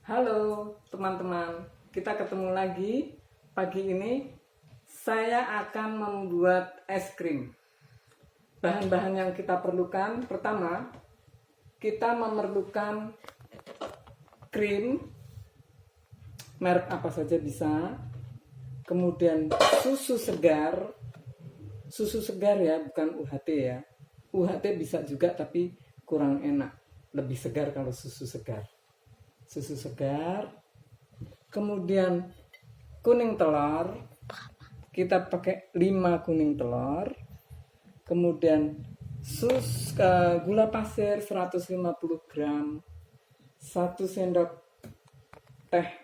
Halo teman-teman, kita ketemu lagi. Pagi ini saya akan membuat es krim. Bahan-bahan yang kita perlukan, pertama kita memerlukan krim, merek apa saja bisa. Kemudian susu segar ya, bukan UHT ya. UHT bisa juga tapi kurang enak, lebih segar kalau susu segar. Kemudian kuning telur, kita pakai 5 kuning telur. Kemudian gula pasir 150 gram, 1 sendok teh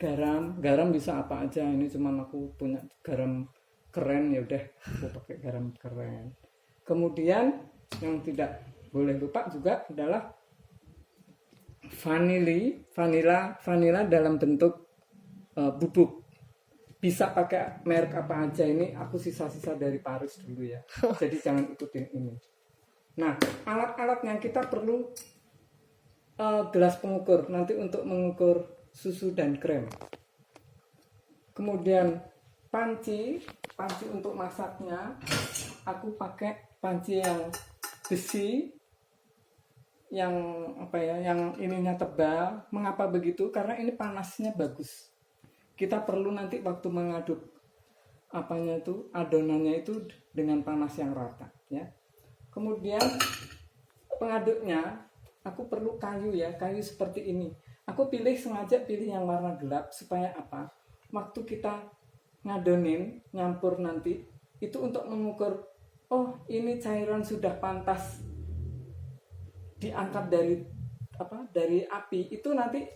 garam bisa apa aja, ini cuman aku punya garam keren, ya udah aku pakai garam keren. Kemudian yang tidak boleh lupa juga adalah vanila dalam bentuk bubuk. Bisa pakai merek apa aja, ini aku sisa-sisa dari Paris dulu ya. Jadi jangan ikutin ini. Nah, alat-alat yang kita perlu, gelas pengukur nanti untuk mengukur susu dan krem. Kemudian panci untuk masaknya, aku pakai panci yang besi, yang ininya tebal. Mengapa begitu? Karena ini panasnya bagus. Kita perlu nanti waktu mengaduk adonannya itu dengan panas yang rata ya. Kemudian pengaduknya aku perlu kayu seperti ini. Aku sengaja pilih yang warna gelap supaya apa? Waktu kita ngadonin, nyampur nanti itu untuk mengukur, oh ini cairan sudah pantas diangkat dari api, itu nanti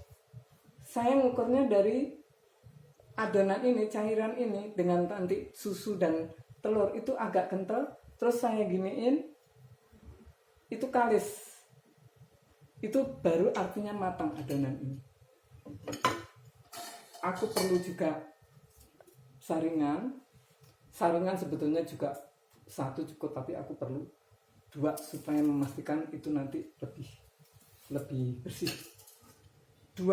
saya ngukurnya dari adonan ini, cairan ini dengan nanti susu dan telur itu agak kental, terus saya giniin, itu kalis, itu baru artinya matang adonan ini. Aku perlu juga saringan sebetulnya juga 1 cukup, tapi aku perlu 2 supaya memastikan itu nanti lebih bersih. 2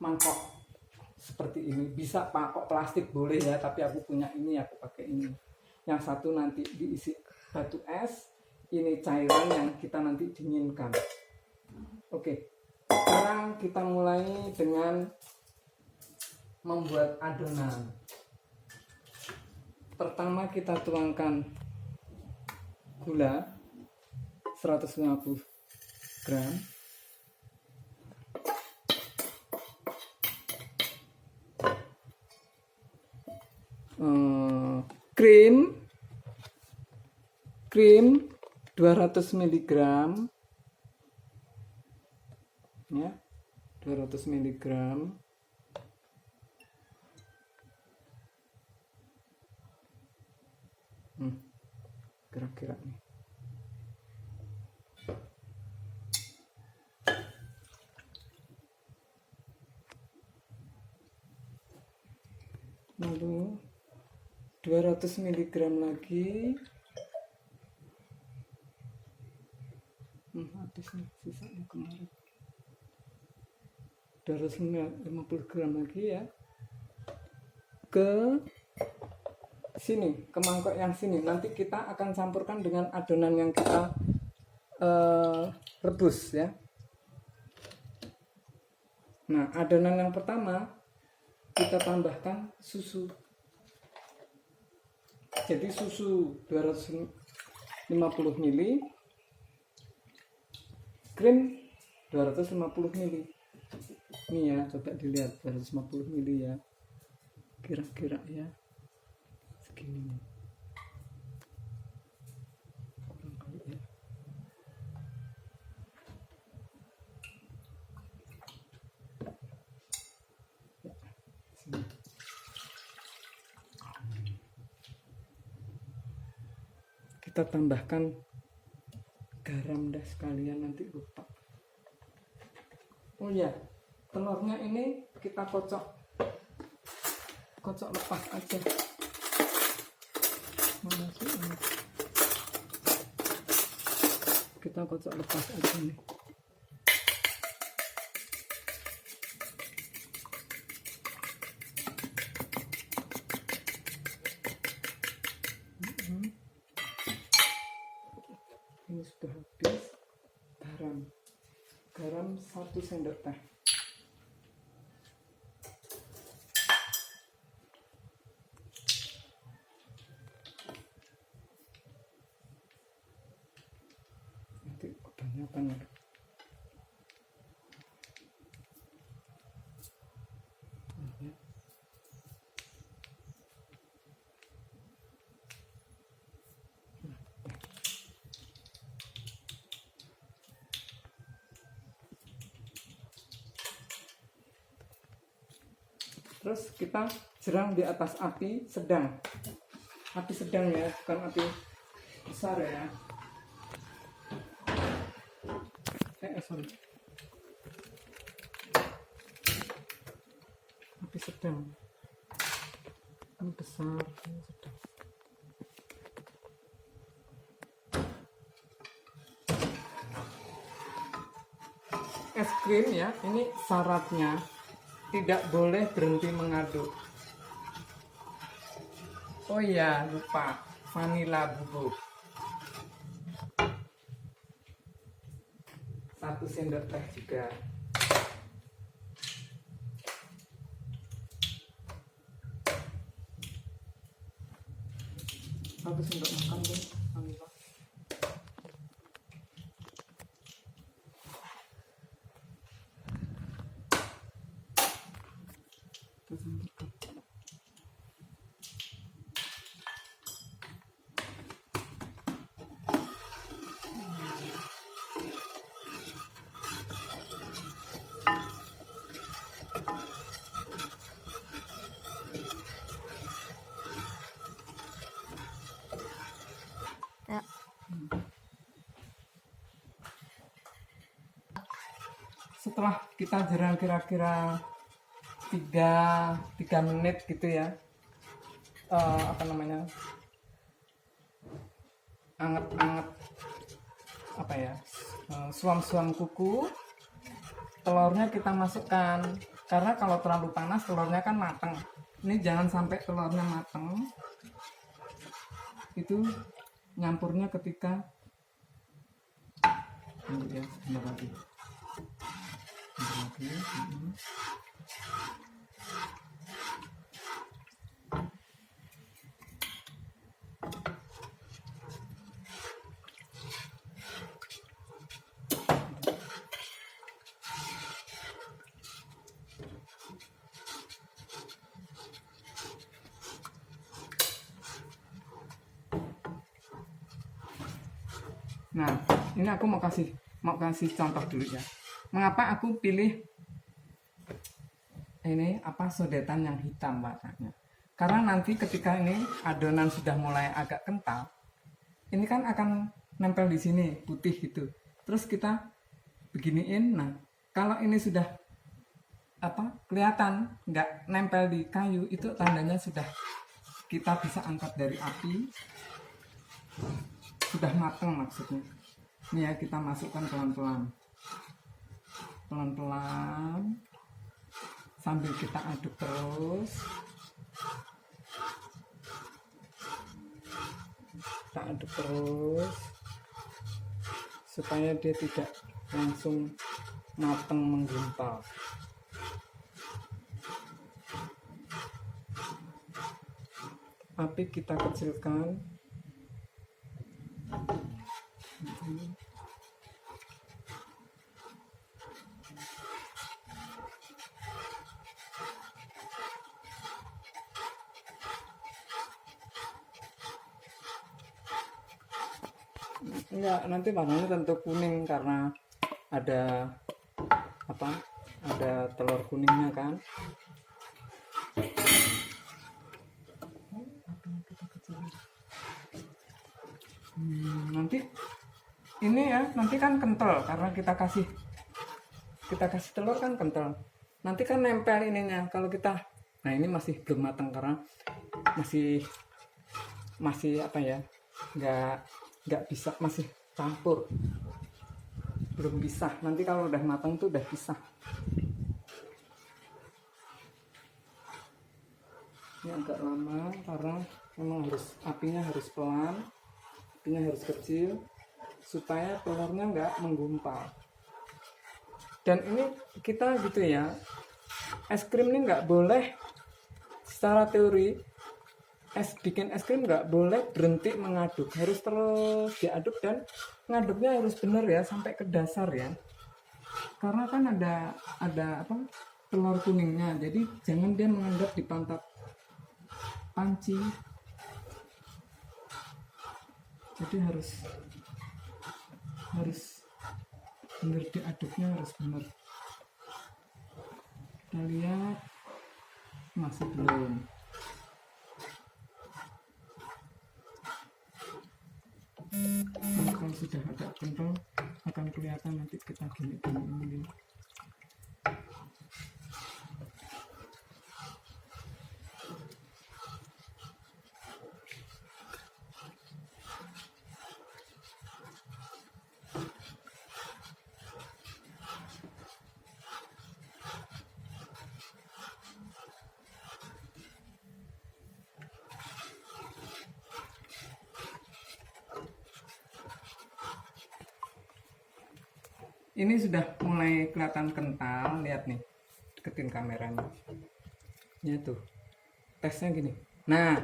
mangkok seperti ini, bisa mangkok plastik boleh ya, tapi aku punya ini, aku pakai ini. Yang 1 nanti diisi batu es, ini cairan yang kita nanti dinginkan. Oke, sekarang kita mulai dengan membuat adonan. Pertama kita tuangkan gula 150 gram, krim 200 mg ya, 200 mg. Kira-kira nih. Lalu 200 mg lagi. Habis nih sisanya kemarin. 250 gram lagi ya. Ke sini, ke mangkok yang sini. Nanti kita akan campurkan dengan adonan yang kita rebus ya. Nah, adonan yang pertama kita tambahkan susu. Jadi susu 250 ml, krim 250 ml. Ini ya, coba dilihat 250 ml ya. Kira-kira ya segini nih. Kurang kali ya. Sini. Kita tambahkan garam dah sekalian, nanti lupa. Oh ya, telurnya ini kita kocok lepas aja. Kita kocok lepas aja nih. ini sudah habis. Garam 1 sendok teh. Nanti kebanyakan ya. Terus kita jerang di atas api sedang. Api sedang ya, bukan api besar ya. Sorry. Api sedang. Ini besar, ini sedang. Es krim ya, ini syaratnya tidak boleh berhenti mengaduk. Oh iya, lupa vanila bubuk 1 sendok teh juga. Satu sendok makan deh vanila. Ya. Setelah kita jerang kira-kira 3 menit gitu ya, anget-anget apa ya, suam-suam kuku, telurnya kita masukkan. Karena kalau terlalu panas telurnya kan matang. Ini jangan sampai telurnya matang. Itu nyampurnya ketika ini ya, sebentar lagi. Nah, ini aku mau kasih contoh dulu ya. Mengapa aku pilih ini sodetan yang hitam warnanya? Karena nanti ketika ini adonan sudah mulai agak kental, ini kan akan nempel di sini putih gitu. Terus kita beginiin. Nah, kalau ini sudah kelihatan nggak nempel di kayu, itu tandanya sudah kita bisa angkat dari api. Sudah matang maksudnya. Ini ya, kita masukkan pelan-pelan sambil kita aduk terus. Kita aduk terus supaya dia tidak langsung matang menggumpal. Api kita kecilkan. Enggak, nanti warnanya tentu kuning karena ada telur kuningnya kan. Nanti ini ya, nanti kan kental karena kita kasih telur kan kental. Nanti kan nempel ininya. Kalau kita, nah ini masih belum matang karena masih nggak bisa, masih campur, belum bisa. Nanti kalau udah matang tuh udah bisa. Ini agak lama karena memang apinya harus pelan, apinya harus kecil supaya telurnya nggak menggumpal. Dan ini kita gitu ya, es krim ini nggak boleh, secara teori bikin es krim nggak boleh berhenti mengaduk, harus terus diaduk dan ngaduknya harus benar ya sampai ke dasar ya, karena kan ada apa, telur kuningnya, jadi jangan dia mengendap di pantat panci, jadi harus benar diaduknya, harus benar. Kita lihat masih belum. Nah, kalau sudah agak kental akan kelihatan, nanti kita gini. Ini sudah mulai kelihatan kental, lihat nih, deketin kameranya. Ya tuh, tesnya gini. Nah,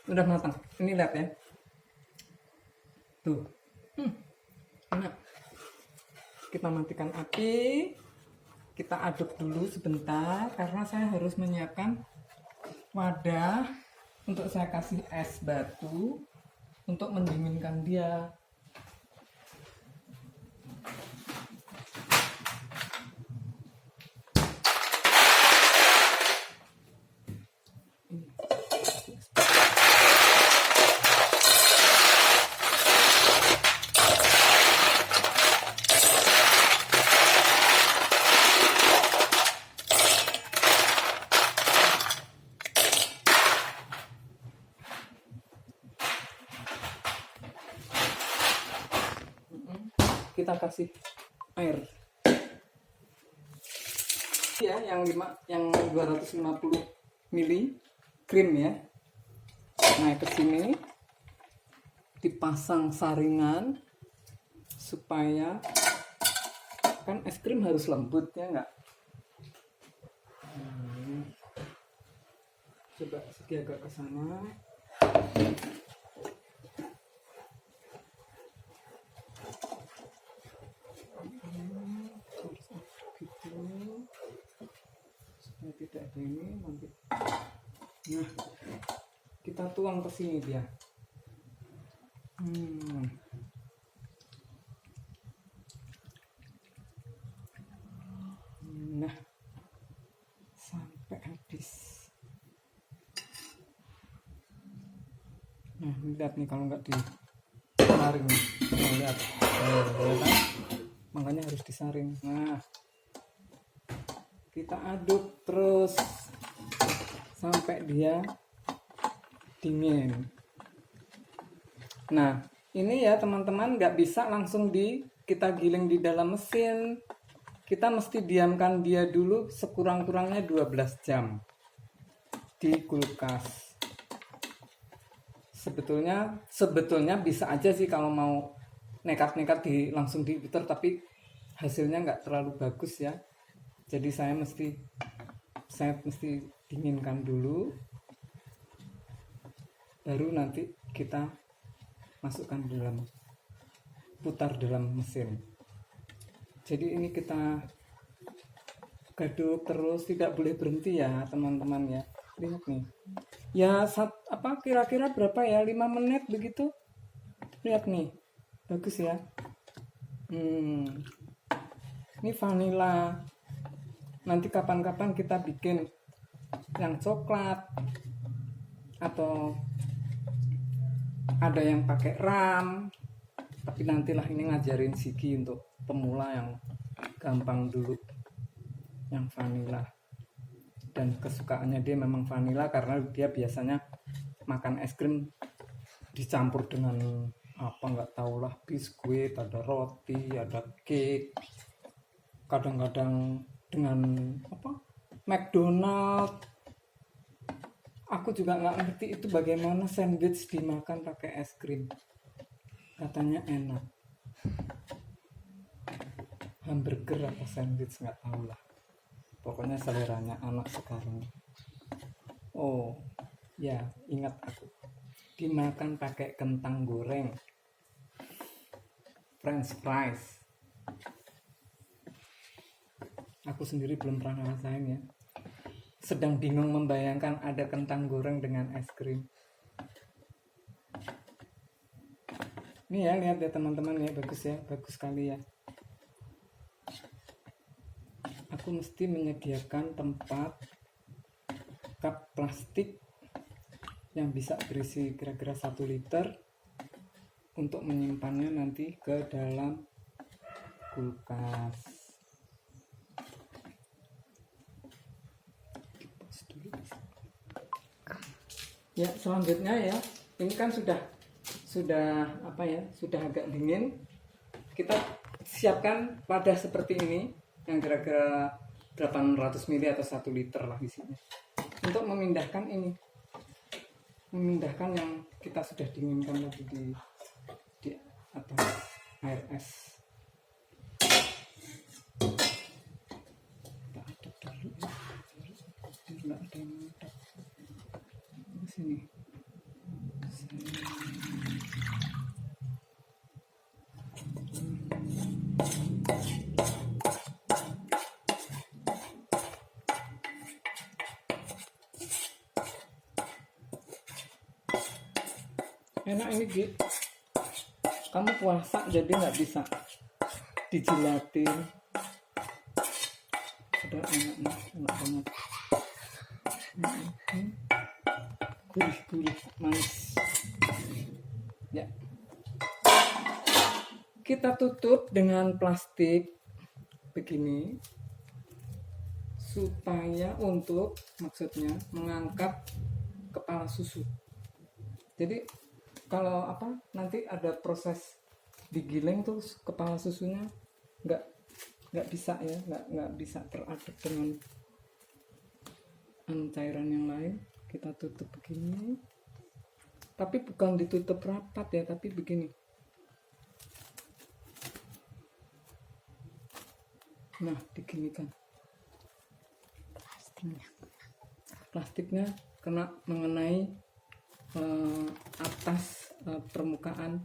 udah matang. Ini lihat ya. Tuh, enak. Kita matikan api, kita aduk dulu sebentar karena saya harus menyiapkan wadah untuk saya kasih es batu untuk mendinginkan dia. Kita kasih air ya, yang 250 ml krim ya. Nah, ke sini dipasang saringan supaya kan es krim harus lembut ya enggak. Coba segi agak ke sana. Supaya tidak ada ini nanti. Nah, kita tuang ke sini dia. Nah, sampai habis. Nah, lihat nih kalau nggak disaring, lihat, makanya harus disaring. Nah, kita aduk terus sampai dia dingin. Nah, ini ya teman-teman, nggak bisa langsung kita giling di dalam mesin. Kita mesti diamkan dia dulu sekurang-kurangnya 12 jam di kulkas. Sebetulnya bisa aja sih kalau mau nekat-nekat langsung diputar, tapi hasilnya nggak terlalu bagus ya. Jadi saya mesti dinginkan dulu, baru nanti kita masukkan putar dalam mesin. Jadi ini kita aduk terus, tidak boleh berhenti ya teman-teman ya. Lihat nih, ya kira-kira berapa ya, 5 menit begitu. Lihat nih, bagus ya. Ini vanila. Nanti kapan-kapan kita bikin yang coklat, atau ada yang pakai ram, tapi nantilah, ini ngajarin Sigi untuk pemula yang gampang dulu, yang vanila. Dan kesukaannya dia memang vanila karena dia biasanya makan es krim dicampur dengan apa nggak tahu lah, biskuit, ada roti, ada cake, kadang-kadang dengan McDonald. Aku juga nggak ngerti itu bagaimana sandwich dimakan pakai es krim, katanya enak. hamburger atau sandwich, nggak tahu lah, pokoknya seleranya anak sekarang. Oh ya, ingat aku, dimakan pakai kentang goreng, french fries. Aku sendiri belum pernah ngerasain ya, sedang bingung membayangkan ada kentang goreng dengan es krim. Ini ya, lihat ya teman-teman ya, bagus ya, bagus sekali ya. Aku mesti menyediakan tempat cup plastik yang bisa berisi kira-kira 1 liter untuk menyimpannya nanti ke dalam kulkas. Ya, selanjutnya ya, ini kan sudah apa ya, sudah agak dingin. Kita siapkan wadah seperti ini yang kira-kira 800 ml atau 1 liter lah isinya, untuk memindahkan ini, memindahkan yang kita sudah dinginkan tadi di atas air es. Kita aduk dulu ya, biar nggak ada yang meledak di sini. Enak ini Gi, kamu puasa jadi nggak bisa dijilatin. Udah enak nih, enak banget. Gurih manis ya. Kita tutup dengan plastik begini supaya untuk, maksudnya mengangkat kepala susu. Jadi kalau apa, nanti ada proses digiling tuh kepala susunya nggak bisa ya, nggak bisa teraduk dengan cairan yang lain. Kita tutup begini, tapi bukan ditutup rapat ya, tapi begini. Nah, diginikan. Plastiknya kena mengenai atas permukaan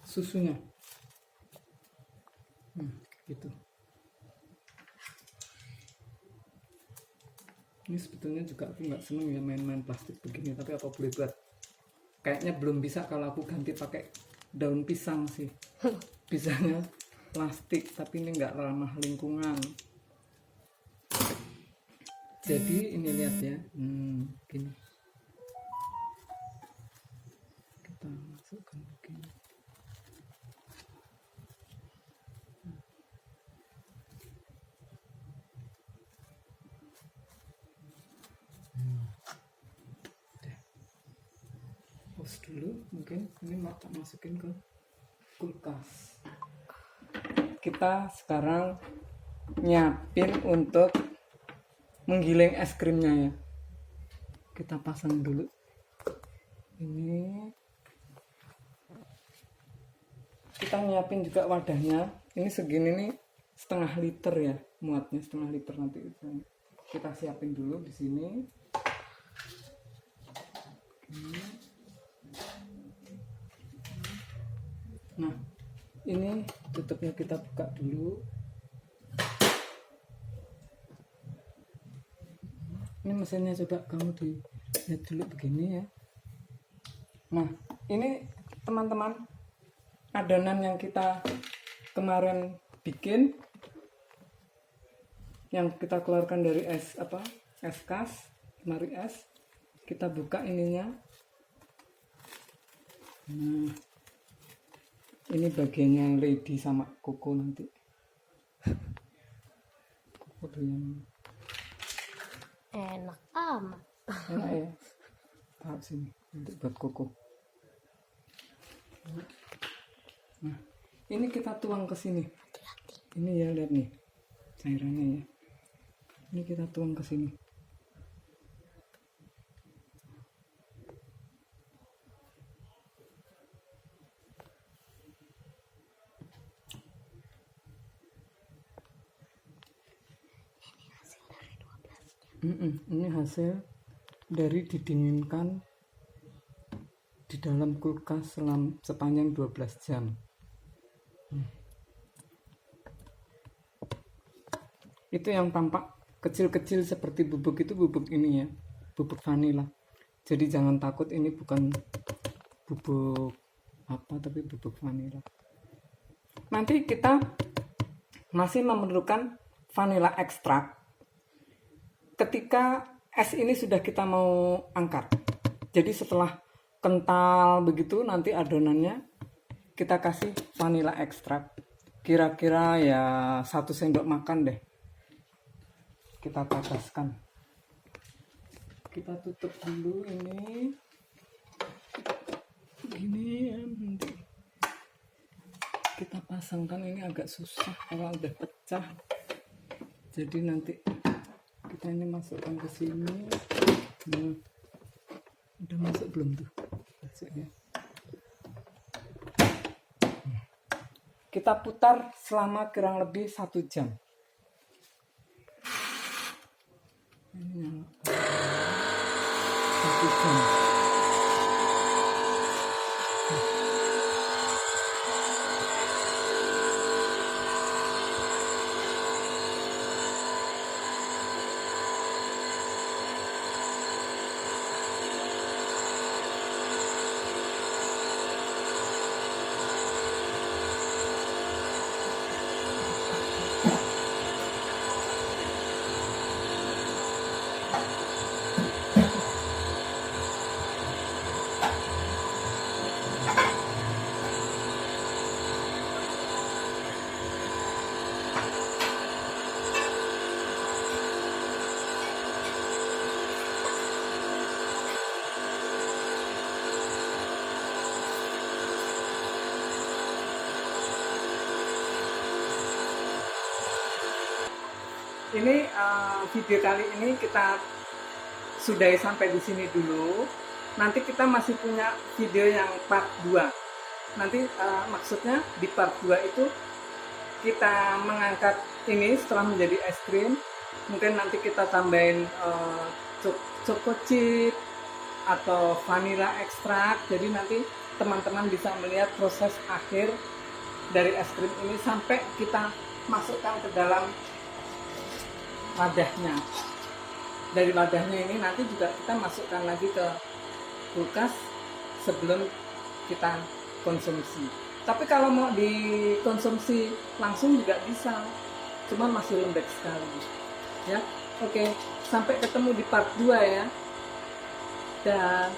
susunya. Gitu. Ini sebetulnya juga aku nggak seneng ya main-main plastik begini, tapi apa boleh buat. Kayaknya belum bisa kalau aku ganti pakai daun pisang sih. Bisanya plastik, tapi ini nggak ramah lingkungan. Jadi ini lihat ya, gini. Kita masukkan begini. Pause dulu, mungkin ini tak masukin ke kulkas. Kita sekarang nyiapin untuk menggiling es krimnya ya. Kita pasang dulu ini. Kita nyiapin juga wadahnya. Ini segini nih, 1/2 liter ya muatnya, 1/2 liter nanti. Kita siapin dulu di sini. Nah, ini tutupnya kita buka dulu. Ini mesinnya coba kamu dilihat dulu begini ya. Nah, ini teman-teman, adonan yang kita kemarin bikin, yang kita keluarkan dari es kas, mari es, kita buka ininya. Nah, ini bagiannya yang lady sama koko nanti. Koko yang Enak amat. enak ya. Taruh sini untuk buat koko. Nah, ini kita tuang ke sini. Ini ya, lihat nih cairannya ya. Ini kita tuang ke sini. Ini hasil dari didinginkan di dalam kulkas sepanjang 12 jam. Itu yang tampak kecil-kecil seperti bubuk itu bubuk ini ya, bubuk vanila. Jadi jangan takut, ini bukan bubuk apa tapi bubuk vanila. Nanti kita masih memerlukan vanila ekstrak ketika es ini sudah kita mau angkat. Jadi setelah kental begitu nanti adonannya kita kasih vanila ekstrak. Kira-kira ya 1 sendok makan deh. Kita tetaskan. Kita tutup dulu ini. Begini ya, nanti kita pasangkan. Ini agak susah kalau udah pecah. Jadi nanti kita ini masukkan ke sini. Nah, udah masuk belum tuh? Masuknya. Kita putar selama kurang lebih 1 jam. Ini 1 jam. Ini video kali ini kita sudahi sampai di sini dulu. Nanti kita masih punya video yang part 2. Nanti maksudnya di part 2 itu kita mengangkat ini setelah menjadi es krim. Mungkin nanti kita tambahin choco chip atau vanilla ekstrak. Jadi nanti teman-teman bisa melihat proses akhir dari es krim ini sampai kita masukkan ke dalam wadahnya. Dari wadahnya ini nanti juga kita masukkan lagi ke kulkas sebelum kita konsumsi. Tapi kalau mau dikonsumsi langsung juga bisa, cuman masih lembek sekali ya. Oke, sampai ketemu di part 2 ya. Dan